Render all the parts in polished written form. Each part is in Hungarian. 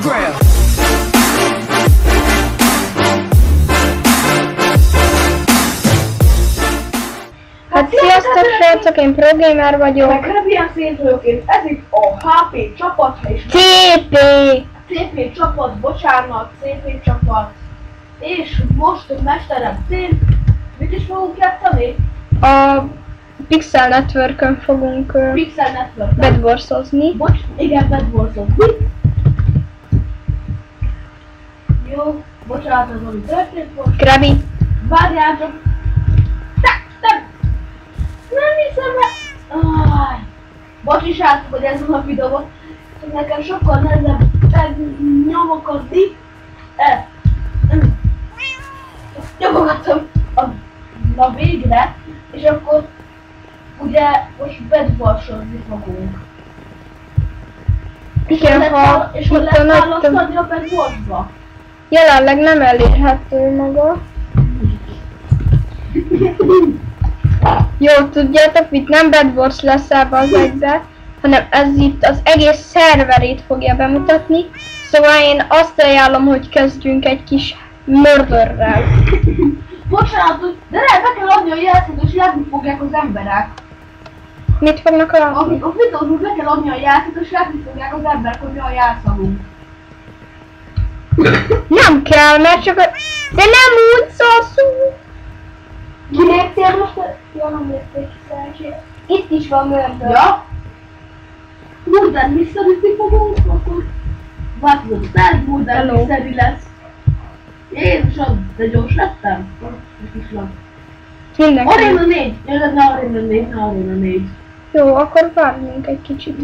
ground. Hát sziasztok srácok, én ProGamer vagyok. Meg Rebian Szénzők, ez itt a HP csapat, és CP! CP csapat, bocsánat, CP csapat. És most mesterem szén, mit is fogunk játszani? A Pixel Network-ön fogunk Pixel Network. bedwarszozni. Bocs, igen, bedwarszozni. Jó, bocsánat, az ami történt most. Krabi. Várjál csak. Nem hiszem el. Bocsi srácok, hogy ez a videó volt. Nekem sokkal nehezebb nyomokodni. Nyomogatom a végre, és akkor ugye most bedvarsozni fogunk. Igen, ha és hogy lehet választani a bedvarsba? jelenleg nem elérhető maga. Jó, tudjátok mit, nem Bedwars lesz ebbe az egybe, hanem ez itt az egész szerverét fogja bemutatni. Szóval én azt ajánlom, hogy kezdjünk egy kis murderrel. Bocsánat, de nem, be kell adni a jelszót, és látni fogják az emberek. Mit fognak adni? A videóban be kell adni a jelszót, és látni fogják az emberek, hogy mi a jelszavunk. Nem kell, mert csak a... De nem úgy szó. Kiléptél most? Ja, nem lépték ki szerencsére. Itt is van murder. Ja? Murder visszaütni fogunk, akkor változat, tehát Murder Hello. visszaütni lesz. Jézusom, de gyors lettem? Mindenki. Arena 4! Jön, ne Arena 4, ne Arena 4. Jó, akkor várjunk egy kicsit.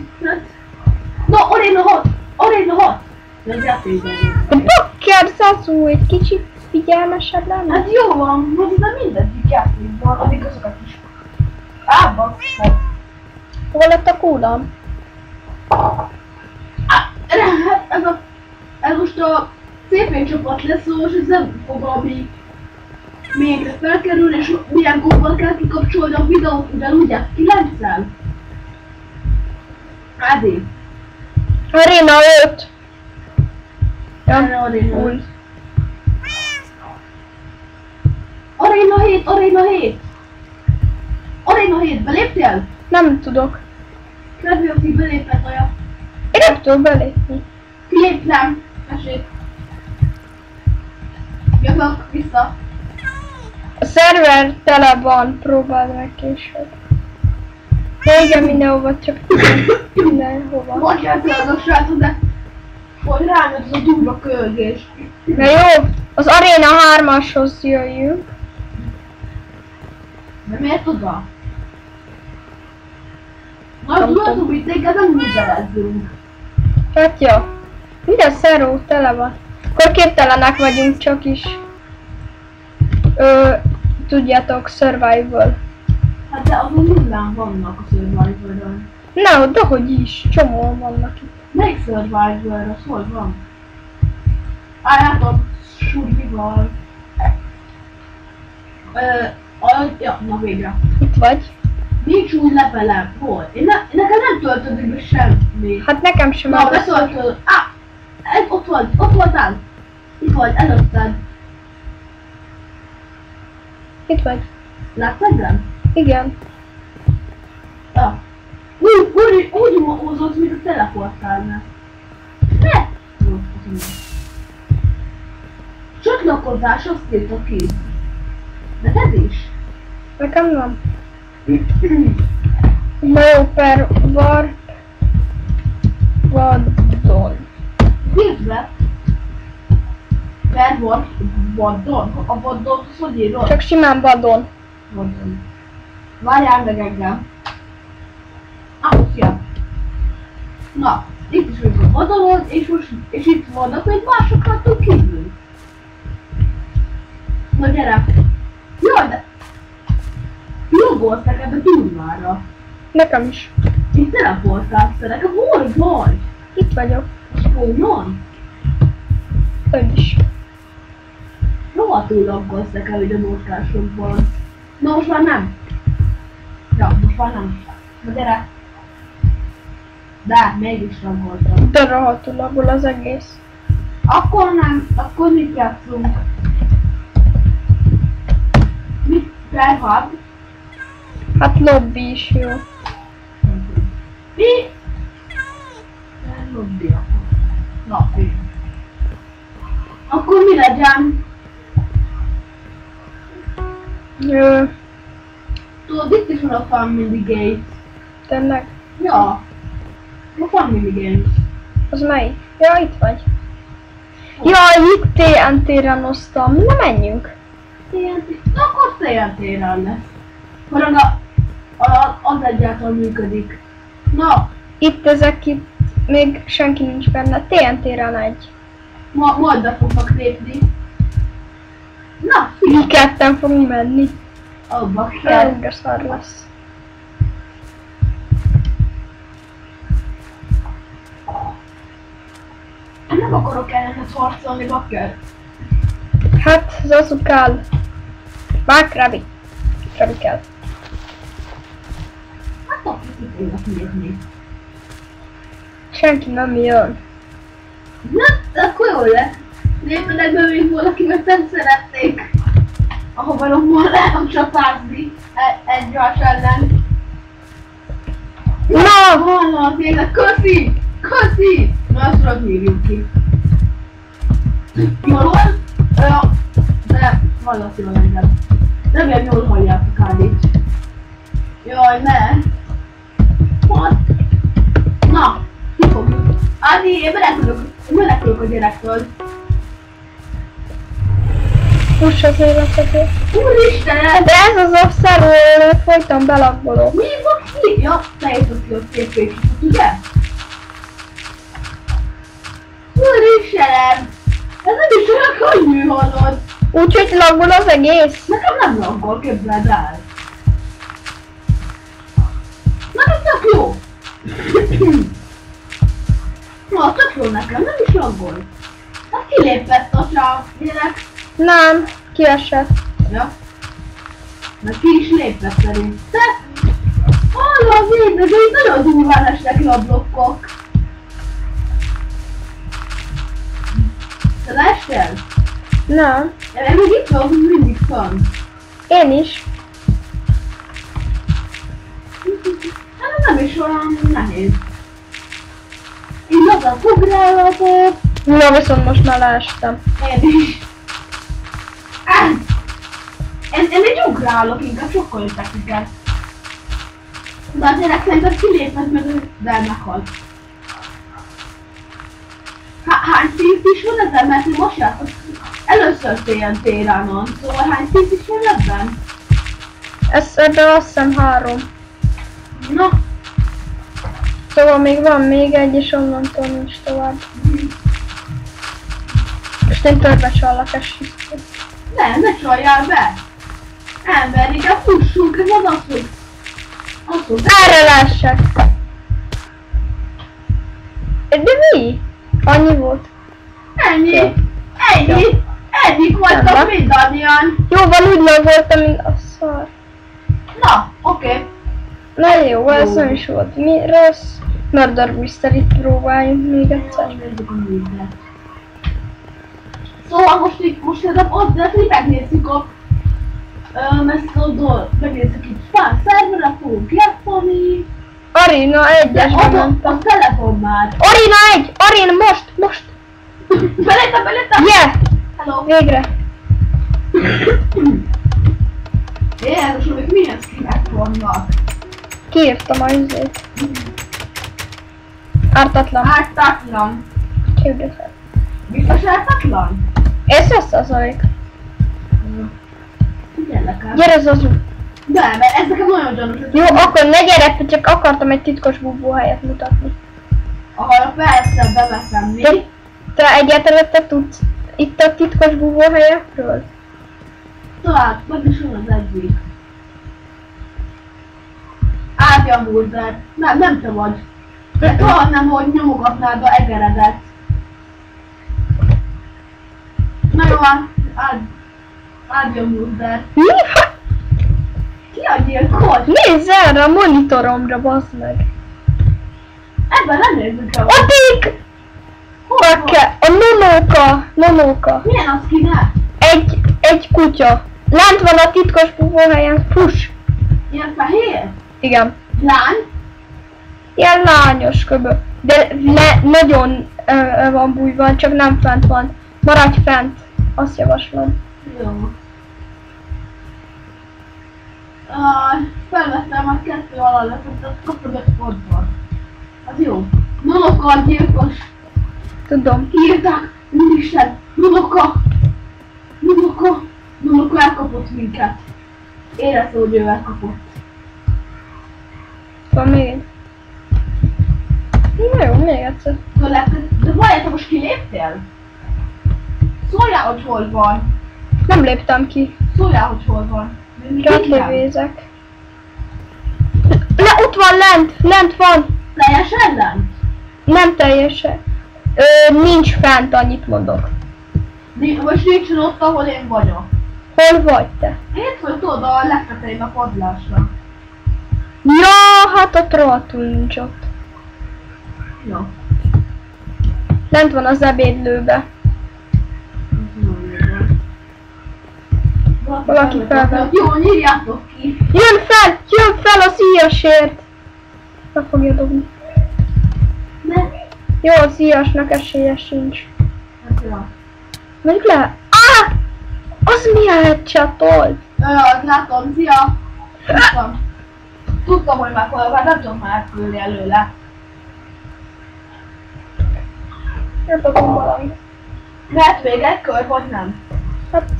No, Arena 6! Arena 6! Ez játékban. De bakker Zazú, egy kicsit figyelmesebb lenne. Hát jó van, most de mindegyik játékban, addig azokat is. Bakker. Hol lett a kúlam? Hát ez most a CP csapat lesz, szóval most ez nem fog ami még felkerül, és milyen góval kell kikapcsolni a videót, ugyanúgy 9-el. AD. Arena 5. Arena 5. Új. Arena 7, Arena 7! Arena 7, beléptél? Nem tudok. Kedvi, aki belépett olyan. Én nem tudok belépni. Kiléptem. Esély. Jövök vissza. A szerver tele van, próbáld meg később. De igen, mindenhova, csak mindenhova. Bocsánat, srácok, de hogy rám jött az a durva kölgés. Na jó, az Arena 3-ashoz jöjjünk. De miért oda? Na, tudod, hogy téged nem művelezzünk. Hát jó. Minden szeró tele van. Akkor képtelenek vagyunk csak is. Tudjátok, survival. Hát de azon nullán vannak a Survivor-on. Na, de hogy is, csomóan vannak itt. Melyik Survivor? Az hol van? Hát a Survival. Ja, na végre. Itt vagy. Nincs új levelem. Hol? Nekem nem töltődik be semmi. Hát nekem sem Na, betöltöd. Ott voltál. Itt vagy, előtted. Itt vagy. Láttad engem? Igen. Úgy hozott, mint a teleportálnál. Ne! Jó, köszönöm. Csatlakozás, azt írta ki. De ez is. Nekem nem. Na jó, per warp. Vadon. Írd be. Per volt Vadon. A Vadon az hogy írod? Csak simán vadon. Vadon. Várjál meg engem. Szia. Na, itt is vagyok a Vadonon, és itt vannak még másokat kívül. Na gyere. Jaj, de... Jogolsz neked a durvára. Nekem is. Itt teleportálsz te, nekem hol vagy? Itt vagyok. A spawnon? Ön is. Rohadtul laggolsz nekem ide mozgásokban. Na most már nem. Ja, most már nem. Na gyere. De, mégis ragadtam. De rohadtul abból az egész. Akkor nem, akkor mit játszunk? Mit? Perhab? Hát lobby is jó. Mi? Lobby. Na, mi? Akkor mi legyen? Jó. Tudod, itt is van a Family Games. Tényleg? Ja. A Family Games. Az melyik? Ja, itt vagy. Ja, itt TNT-re nosztam. Na menjünk. TNT. Na akkor TNT-re lesz. Hanem az egyáltalán működik. Na, Itt ezek itt még senki nincs benne. TNT-re megy. majd be fognak lépni. Na, Mi ketten fogunk menni. abba kell. Elúgyra szar lesz. Nem akarok ellenet harcolni, bakker. Hát, Zazu kell. Már Krabi. Krabi kell. Hát akkor ki fognak nézni. Senki nem jön. Na, akkor jó lesz. Lépjenek be még valaki, mert nem szerették. A haverommal lehet csapázni egymás ellen. Na! Hallom, tényleg, köszi! Köszi! Na, azt rögtön hívjuk ki. Jól van? Ja, de valószínűleg engem. Remélem jól hallják a kádét. Jaj, ne! What? Na, ki fogjuk? Ádi, én menekülök a gyerektől. Húss az életetét. Úristenem! De ez az offszer, ahol folyton belagolok. Mi van ki? Ja, te jöttök ki a szépfékot, ugye? Úristenem! Ez nem is olyan könnyű, hallod! Úgyhogy laggol az egész. Nekem nem laggol, képzeld el! Nekem tök jó! Na, tök jó nekem, nem is laggol. Hát kilépett a csáv, gyerek. Nem, kiesett. Ja. Mert ki is lépett szerint. Te! Hallom, végre, de így nagyon durván esnek le a blokkok. Te leestél? Nem. Én még itt vagyok mindig fönn. Én is. Hát nem is olyan nehéz. Így az a ugrálhatok. Na, viszont most már leestem. Én is. Én egy ugrálok, inkább sokkal jobb technikát. De a gyerek szerintem kilépett, mert ő meghalt. Hány színt is van ezen? Mert én most játszok. Először TNT-ránon, szóval hány színt is van ebben? Ebben azt hiszem 3. Na, Szóval még egy, és onnantól nincs tovább. Most én törbe csallak, esik. ne csaljál be! Ember, inkább fussunk, ez az hogy... Erre lássák! De mi? Annyi volt? Ennyi! Ennyik vagytok mindannyian! Jó, van, úgy voltam, mint a szar. Na, oké. Na jó, ez nem is volt. Mi rossz? Murder Mystery-t próbáljunk még egyszer. Nézzük a művet. Szóval most szerintem ott lesz, hogy megnézzük ezt a dolgot. Megnézzük itt pár szerverre fogunk játszani. Arena 1-esbe mentem. A telefon már. Arena 1! Arena most! Beléptem! Yeah! Hello! Végre! Jézus, még milyen skinek vannak? Kiírtam a izét. Ártatlan. Ártatlan. Kérdezem. Biztos ártatlan? Ez 100%. Figyellek el. Gyere Zazu! De, mert ez nekem nagyon gyanús. Jó, akkor ne gyere, csak akartam egy titkos búvóhelyet mutatni. Ahol persze beveszem mi. Te egyáltalán te tudsz itt a titkos búvóhelyekről? Tovább, meg is van az egyik. Árja Murder. Nem te vagy. De talán nem, hogy nyomogatnád a egeredet. Na jó, Árja Murder. Mi? Ki a gyilkos? Nézz erre a monitoromra, bazd meg! Ebben nem nézzük el. Otik! Hol Bakke, a nonóka. Milyen az kinek? Egy kutya. Lent van a titkos pufóhelyen, push. Ilyen fehér? Igen. Lány? Ilyen lányos köbö. De nagyon van bújva, csak nem fent van. Maradj fent. Azt javaslom. Jó. Felvettem a 2 alatt, tehát kaptam 5 pontban. Az jó. Nonoka gyilkos. Tudom. Írták. Úristen. Nonoka elkapott minket. Éreztem, hogy ő elkapott. Van még egy. Na jó, még egyszer. De várjátok, most kiléptél? Szóljál, hogy hol van. Nem léptem ki. Szóljál, hogy hol van. Rátlövézek. Ott van lent van. Teljesen lent? Nem teljesen. Nincs fent, annyit mondok. Most nincsen ott, ahol én vagyok. Hol vagy te? Én fönt oda a legtetején a padlásra. Ja, hát ott rohadtul nincs ott. Jó. Lent van az ebédlőbe. Valaki felvett. Jó, nyírjátok ki. Jön fel a szíjasért. Be fogja dobni. Ne. Jó, a szíjasnak esélye sincs. Hát jó. Mondjuk le. Az milyen headshot-olt? Látom, szia. Tudtam, hogy már hol van, nem tudom már küldni előle. Jöttem valami. Lehet még egy kör, vagy nem? Hát,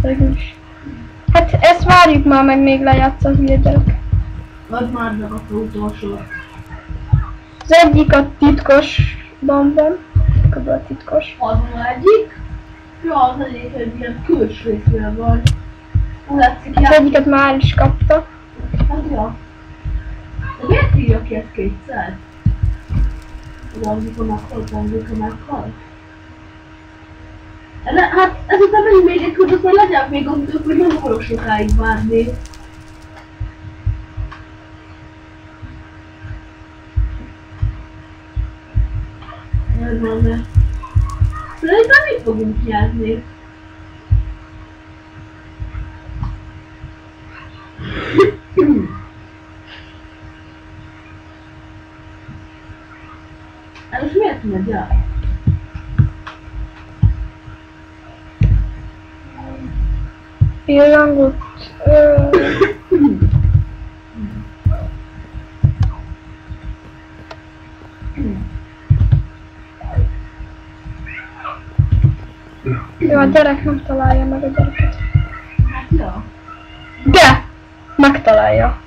végülis. Hát ezt várjuk már meg, még lejátsz a hülye gyerek. Add már meg a utolsó. Az egyik a titkosban van. Kb. Titkos. Az van egyik. Ja, az egyik egy ilyen külső részről van. Úgy látszik, Az egyiket már is kapta. Hát ja. De miért írja ki ezt kétszer? Amikor meghalt, amikor meghalt? Hát ezután megyünk még egy kört, aztán legyen még amikor, hogy nem akarok sokáig várni. Ez van, de... Szerintem mit fogunk nyerni? Ez most miért megy el? Pillangot. Jó, a gyerek nem találja meg a gyereket. Hát jó. De! Megtalálja.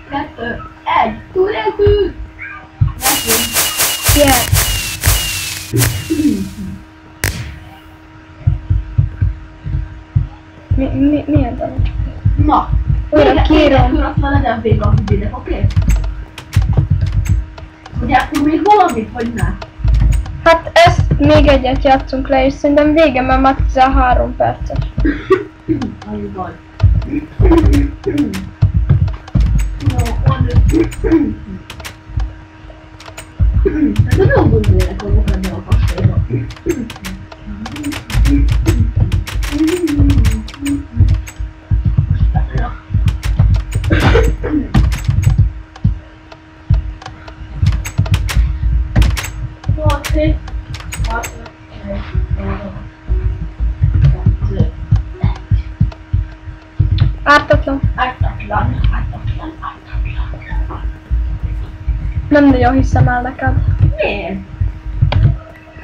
2, 1, túléltünk! Nekünk. Yeah. Milyen damage? Na! Újra kérem. Akkor aztán legyen vége a videónak, oké? Ugye akkor még valamit, vagy ne? Hát ezt még egyet játszunk le, és szerintem vége, mert már 13 perces. Annyi baj. No, ez a nagyon gondolják, hogy ebben a kastélyban. Ártatlan. Ártatlan. Nem nagyon hiszem el neked. Miért?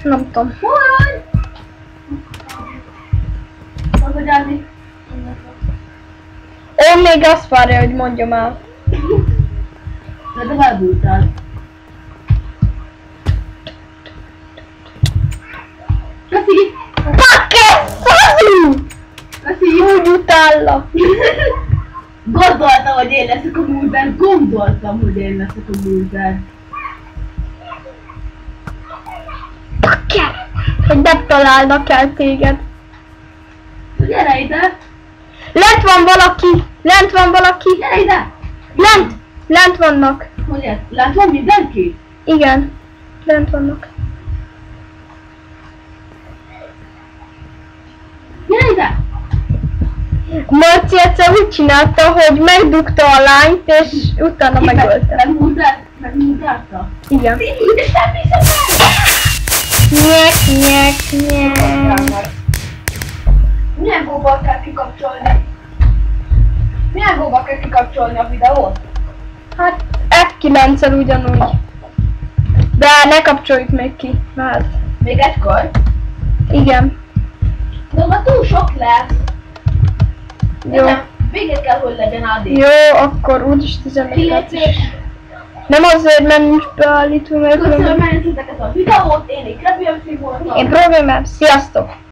Nem tudom. Hol? Hogy állni? Ő még azt várja, hogy mondjam el. De elbújtál. Köszi! Bakke! Fazú! Köszi! Úgy utállak. Gondoltam, hogy én leszek a múltban. Gondoltam, hogy én leszek a múltban. Bakke! Hogy megtalálnak el téged. Gyere ide! Lent van valaki! Lent van valaki! Gyere ide! Lent vannak. Hogy ez? Lát van mindenki? Igen. Lent vannak. Gyere ide! Marci egyszer úgy csinálta, hogy megdugta a lányt, és utána megölte. Megmutatta? Igen. És nem hiszem Nyek, nyek, nyek. el! Milyen góban kell kikapcsolni? Milyen góban kell kikapcsolni a videót? Hát F9-el ugyanúgy. De ne kapcsoljuk még ki, mert... Még egykor? Igen. De ma túl sok lesz. Jó. Nem, véget kell, hogy legyen addig. Jó, akkor úgyis 15 perc. Kilépés. Nem azért, mert nincs beállítva, mert... Köszönöm, hogy megnéztétek ezt a videót, én egy Krepien voltam. Én próbálom, sziasztok!